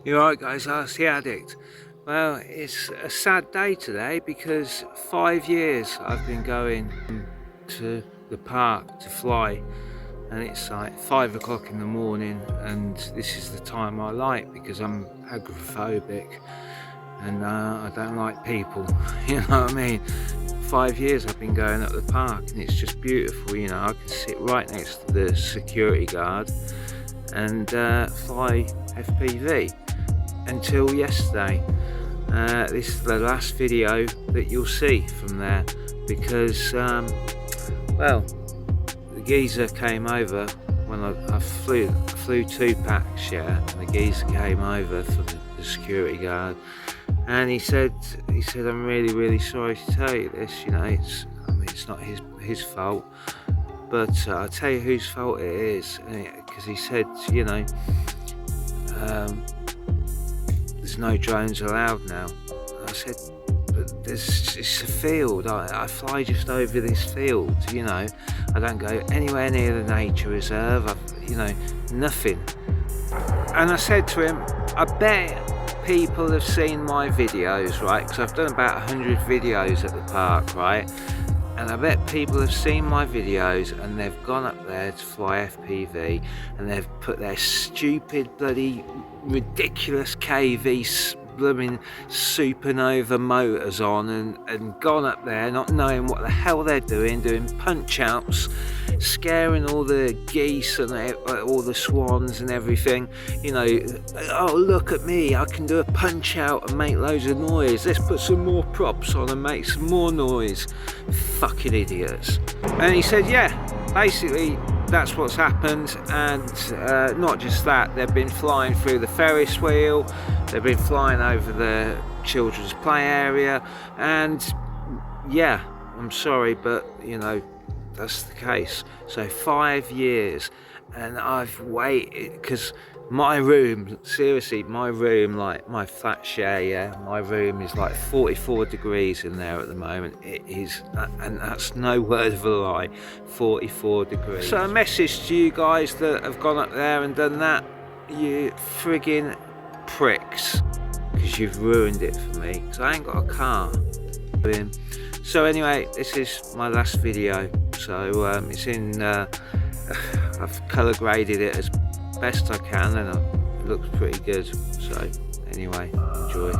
You alright guys, Ask the Addict. Well, it's a sad day today because 5 years I've been going to the park to fly, and it's like 5 o'clock in the morning, and this is the time I like because I'm agoraphobic and I don't like people, you know what I mean? 5 years I've been going up the park and it's just beautiful, you know. I can sit right next to the security guard and fly FPV until yesterday. This is the last video that you'll see from there because well, the geezer came over when I flew 2 packs, yeah, and the geezer came over for the security guard, and he said I'm really sorry to tell you this, you know, it's not his fault, but I'll tell you whose fault it is, because he said, you know, there's no drones allowed now. I said, but it's a field. I fly just over this field, you know. I don't go anywhere near the nature reserve. You know, nothing. And I said to him, I bet people have seen my videos, right? Because I've done about 100 videos at the park, right? And I bet people have seen my videos and they've gone up there to fly FPV and they've put their stupid bloody ridiculous KV blooming supernova motors on and gone up there not knowing what the hell they're doing punch outs, scaring all the geese and all the swans and everything, you know. Oh, look at me, I can do a punch out and make loads of noise, let's put some more props on and make some more noise. Fucking idiots. And he said, yeah, basically that's what's happened. And not just that, they've been flying through the Ferris wheel, they've been flying over the children's play area, and yeah, I'm sorry, but you know, that's the case. So 5 years, and I've waited, because my room, seriously, my room, like my flat share, yeah, my room is like 44 degrees in there at the moment. It is, and that's no word of a lie, 44 degrees. So a message to you guys that have gone up there and done that, you friggin' pricks, because you've ruined it for me, because I ain't got a car. So anyway, this is my last video, so it's in, I've colour graded it as best I can, and it looks pretty good. So anyway, enjoy.